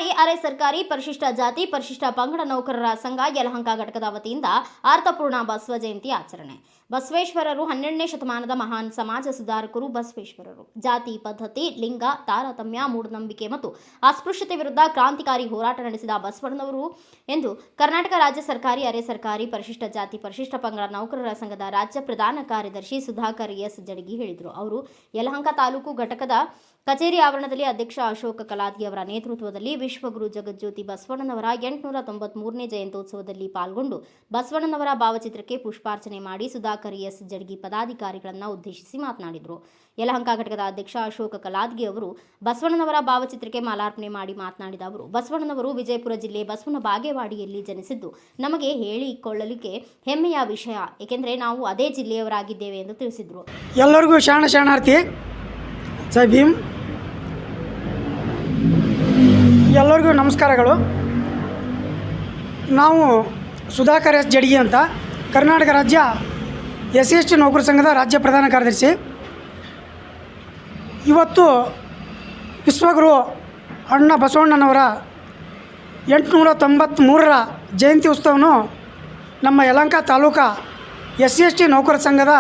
ಸರ್ಕಾರಿ ಅರೆ ಸರ್ಕಾರಿ ಪರಿಶಿಷ್ಟ ಜಾತಿ ಪರಿಶಿಷ್ಟ ಪಂಗಡ ನೌಕರರ ಸಂಘ ಯಲಹಂಕ ಘಟಕದ ವತಿಯಿಂದ ಅರ್ಥಪೂರ್ಣ ಬಸವ ಜಯಂತಿ ಆಚರಣೆ. ಬಸವೇಶ್ವರರು 12ನೇ ಶತಮಾನದ ಮಹಾನ್ ಸಮಾಜ ಸುಧಾರಕರು. ಬಸವೇಶ್ವರರು ಜಾತಿ ಪದ್ಧತಿ, ಲಿಂಗ ತಾರತಮ್ಯ, ಮೂಢನಂಬಿಕೆ ಮತ್ತು ಅಸ್ಪೃಶ್ಯತೆ ವಿರುದ್ಧ ಕ್ರಾಂತಿಕಾರಿ ಹೋರಾಟ ನಡೆಸಿದ ಬಸವಣ್ಣನವರು ಎಂದು ಕರ್ನಾಟಕ ರಾಜ್ಯ ಸರ್ಕಾರಿ ಅರೆ ಸರ್ಕಾರಿ ಪರಿಶಿಷ್ಟ ಜಾತಿ ಪರಿಶಿಷ್ಟ ಪಂಗಡ ನೌಕರರ ಸಂಘದ ರಾಜ್ಯ ಪ್ರಧಾನ ಕಾರ್ಯದರ್ಶಿ ಸುಧಾಕರ್ ಎಸ್ ಜಡಗಿ ಹೇಳಿದರು. ಅವರು ಯಲಹಂಕ ತಾಲೂಕು ಘಟಕದ ಕಚೇರಿ ಆವರಣದಲ್ಲಿ ಅಧ್ಯಕ್ಷ ಅಶೋಕ ಕಲಾದ್ಗಿ ಅವರ ನೇತೃತ್ವದಲ್ಲಿ ವಿಶ್ವಗುರು ಜಗಜ್ಯೋತಿ ಬಸವಣ್ಣನವರ 893ನೇ ಜಯಂತ್ಯೋತ್ಸವದಲ್ಲಿ ಪಾಲ್ಗೊಂಡು ಬಸವಣ್ಣನವರ ಭಾವಚಿತ್ರಕ್ಕೆ ಪುಷ್ಪಾರ್ಚನೆ ಮಾಡಿ ಸುಧಾಕರ್ ಎಸ್ ಜಡಗಿ ಪದಾಧಿಕಾರಿಗಳನ್ನು ಉದ್ದೇಶಿಸಿ ಮಾತನಾಡಿದರು. ಯಲಹಂಕ ಘಟಕದ ಅಧ್ಯಕ್ಷ ಅಶೋಕ ಕಲಾದ್ಗಿ ಅವರು ಬಸವಣ್ಣನವರ ಭಾವಚಿತ್ರಕ್ಕೆ ಮಾಲಾರ್ಪಣೆ ಮಾಡಿ ಮಾತನಾಡಿದ ಅವರು, ಬಸವಣ್ಣನವರು ವಿಜಯಪುರ ಜಿಲ್ಲೆ ಬಸವನ ಬಾಗೇವಾಡಿಯಲ್ಲಿ ಜನಿಸಿದ್ದು ನಮಗೆ ಹೇಳಿಕೊಳ್ಳಲಿಕ್ಕೆ ಹೆಮ್ಮೆಯ ವಿಷಯ, ಏಕೆಂದರೆ ನಾವು ಅದೇ ಜಿಲ್ಲೆಯವರಾಗಿದ್ದೇವೆ ಎಂದು ತಿಳಿಸಿದರು. ಎಲ್ಲರಿಗೂ ಶರಣಾರ್ಥಿ, ಜೈ ಭೀಮ್. ಎಲ್ಲರಿಗೂ ನಮಸ್ಕಾರಗಳು. ನಾವು ಸುಧಾಕರ್ ಎಸ್ ಜಡಗಿ ಅಂತ ಕರ್ನಾಟಕ ರಾಜ್ಯ SC/ST ನೌಕರ ಸಂಘದ ರಾಜ್ಯ ಪ್ರಧಾನ ಕಾರ್ಯದರ್ಶಿ. ಇವತ್ತು ವಿಶ್ವಗುರು ಅಣ್ಣ ಬಸವಣ್ಣನವರ 893ರ ಜಯಂತಿ ಉತ್ಸವವನ್ನು ನಮ್ಮ ಯಲಹಂಕ ತಾಲೂಕಾ SC/ST ನೌಕರ ಸಂಘದ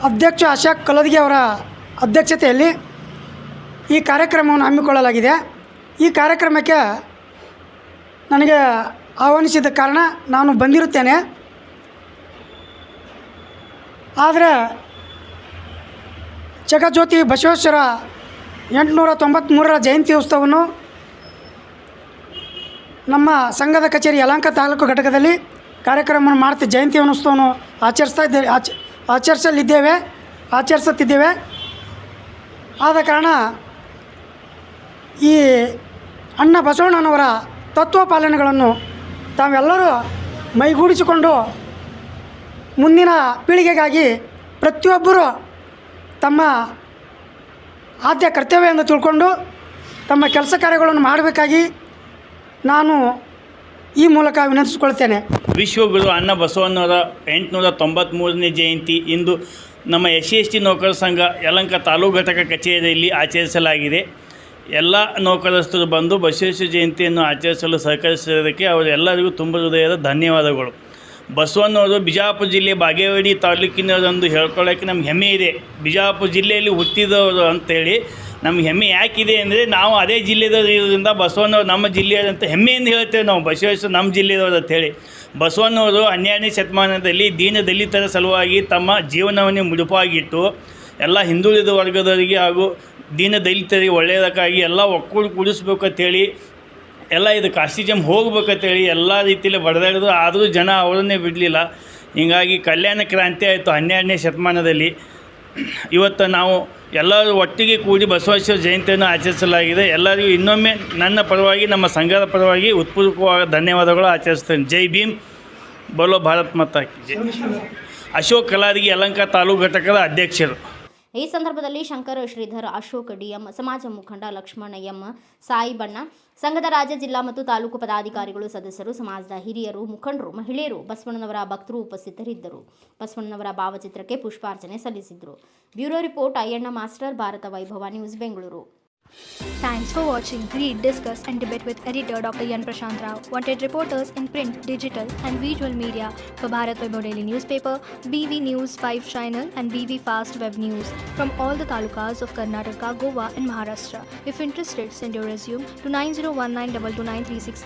ಅಧ್ಯಕ್ಷ ಅಶೋಕ್ ಕಲಾದ್ಗಿ ಅವರ ಅಧ್ಯಕ್ಷತೆಯಲ್ಲಿ ಈ ಕಾರ್ಯಕ್ರಮವನ್ನು ಹಮ್ಮಿಕೊಳ್ಳಲಾಗಿದೆ. ಈ ಕಾರ್ಯಕ್ರಮಕ್ಕೆ ನನಗೆ ಆಹ್ವಾನಿಸಿದ ಕಾರಣ ನಾನು ಬಂದಿರುತ್ತೇನೆ. ಆದರೆ ಜಗಜ್ಯೋತಿ ಬಸವೇಶ್ವರ 893ರ ಜಯಂತಿ ಉತ್ಸವವನ್ನು ನಮ್ಮ ಸಂಘದ ಕಚೇರಿ ಯಲಹಂಕ ತಾಲೂಕು ಘಟಕದಲ್ಲಿ ಕಾರ್ಯಕ್ರಮವನ್ನು ಮಾಡ್ತೀವಿ. ಜಯಂತಿ ಉತ್ಸವವನ್ನು ಆಚರಿಸುತ್ತಿದ್ದೇವೆ. ಆದ ಕಾರಣ ಈ ಅಣ್ಣ ಬಸವಣ್ಣನವರ ತತ್ವ ಪಾಲನೆಗಳನ್ನು ತಾವೆಲ್ಲರೂ ಮೈಗೂಡಿಸಿಕೊಂಡು ಮುಂದಿನ ಪೀಳಿಗೆಗಾಗಿ ಪ್ರತಿಯೊಬ್ಬರು ತಮ್ಮ ಆದ್ಯ ಕರ್ತವ್ಯ ಎಂದು ತಿಳ್ಕೊಂಡು ತಮ್ಮ ಕೆಲಸ ಕಾರ್ಯಗಳನ್ನು ಮಾಡಬೇಕಾಗಿ ನಾನು ಈ ಮೂಲಕ ವಿನಂತಿಸಿಕೊಳ್ತೇನೆ. ವಿಶ್ವಗುರು ಅಣ್ಣ ಬಸವಣ್ಣವರ 893ನೇ ಜಯಂತಿ ಇಂದು ನಮ್ಮ SC/ST ನೌಕರ ಸಂಘ ಯಲಹಂಕ ತಾಲೂಕು ಘಟಕ ಕಚೇರಿಯಲ್ಲಿ ಆಚರಿಸಲಾಗಿದೆ. ಎಲ್ಲ ನೌಕರಸ್ಥರು ಬಂದು ಬಸವೇಶ್ವರ ಜಯಂತಿಯನ್ನು ಆಚರಿಸಲು ಸಹಕರಿಸಿದ್ದಕ್ಕೆ ಅವರೆಲ್ಲರಿಗೂ ತುಂಬ ಹೃದಯದ ಧನ್ಯವಾದಗಳು. ಬಸವಣ್ಣವರು ಬಿಜಾಪುರ ಜಿಲ್ಲೆ ಬಾಗೇವಾಡಿ ತಾಲೂಕಿನವರೆಂದು ಹೇಳ್ಕೊಳ್ಳೋಕ್ಕೆ ನಮ್ಗೆ ಹೆಮ್ಮೆ ಇದೆ. ಬಿಜಾಪುರ ಜಿಲ್ಲೆಯಲ್ಲಿ ಹುಟ್ಟಿದವರು ಅಂತೇಳಿ ನಮ್ಗೆ ಹೆಮ್ಮೆ ಯಾಕಿದೆ ಅಂದರೆ ನಾವು ಅದೇ ಜಿಲ್ಲೆದವರು ಇರೋದ್ರಿಂದ ಬಸವಣ್ಣವ್ರು ನಮ್ಮ ಜಿಲ್ಲೆಯದಂತ ಹೆಮ್ಮೆಯಿಂದ ಹೇಳ್ತೇವೆ ನಾವು. ಬಸವೇಶ್ವರ ನಮ್ಮ ಜಿಲ್ಲೆದವರು ಅಂತೇಳಿ ಬಸವಣ್ಣವರು 12ನೇ ಶತಮಾನದಲ್ಲಿ ದೀನ ದಲಿತರ ಸಲುವಾಗಿ ತಮ್ಮ ಜೀವನವನ್ನೇ ಮುಡುಪಾಗಿಟ್ಟು ಎಲ್ಲ ಹಿಂದುಳಿದ ವರ್ಗದವರಿಗೆ ಹಾಗೂ ದೀನ ದಲಿತರಿಗೆ ಒಳ್ಳೆಯದಕ್ಕಾಗಿ ಎಲ್ಲ ಕೂಡಿಸ್ಬೇಕಂತೇಳಿ ಎಲ್ಲ ಇದು ಕಾಸ್ಟಿಜಮ್ ಹೋಗ್ಬೇಕಂತೇಳಿ ಎಲ್ಲ ರೀತಿಯಲ್ಲಿ ಬಡದಾಡಿದ್ರು. ಆದರೂ ಜನ ಅವರನ್ನೇ ಬಿಡಲಿಲ್ಲ. ಹೀಗಾಗಿ ಕಲ್ಯಾಣ ಕ್ರಾಂತಿ ಆಯಿತು 12ನೇ ಶತಮಾನದಲ್ಲಿ. ಇವತ್ತು ನಾವು ಎಲ್ಲರೂ ಒಟ್ಟಿಗೆ ಕೂಡಿ ಬಸವೇಶ್ವರ ಜಯಂತಿಯನ್ನು ಆಚರಿಸಲಾಗಿದೆ. ಎಲ್ಲರಿಗೂ ಇನ್ನೊಮ್ಮೆ ನನ್ನ ಪರವಾಗಿ ನಮ್ಮ ಸಂಘದ ಪರವಾಗಿ ಉತ್ಪೂರ್ವಕವಾದ ಧನ್ಯವಾದಗಳು ಆಚರಿಸ್ತೇನೆ. ಜೈ ಭೀಮ್, ಬೋಲೋ ಭಾರತ್ ಮಾತಾ ಕಿ ಜೈ. ಅಶೋಕ್ ಕಲಾದ್ಗಿ ಯಲಹಂಕ ತಾಲೂಕು ಘಟಕದ ಅಧ್ಯಕ್ಷರು. ಈ ಸಂದರ್ಭದಲ್ಲಿ ಶಂಕರ್ ಶ್ರೀಧರ್, ಅಶೋಕ್ ಡಿಎಂ, ಸಮಾಜ ಮುಖಂಡ ಲಕ್ಷ್ಮಣ ಎಂ, ಸಾಯಿ ಬಣ್ಣ, ಸಂಘದ ರಾಜ್ಯ ಜಿಲ್ಲಾ ಮತ್ತು ತಾಲೂಕು ಪದಾಧಿಕಾರಿಗಳು, ಸದಸ್ಯರು, ಸಮಾಜದ ಹಿರಿಯರು, ಮುಖಂಡರು, ಮಹಿಳೆಯರು, ಬಸವಣ್ಣನವರ ಭಕ್ತರು ಉಪಸ್ಥಿತರಿದ್ದರು. ಬಸವಣ್ಣನವರ ಭಾವಚಿತ್ರಕ್ಕೆ ಪುಷ್ಪಾರ್ಚನೆ ಸಲ್ಲಿಸಿದರು. Bureau report Ayyanna master, Bharata Vaibhava news, Bengaluru. Thanks for watching Read, Discuss and Debate with editor Dr. Yan Prashant Rao. Wanted reporters in print, digital and visual media for Bharat Vaibhav Daily Newspaper, BV News 5 Channel and BV Fast Web News from all the talukas of Karnataka, Goa and Maharashtra. If interested, send your resume to 9019229369.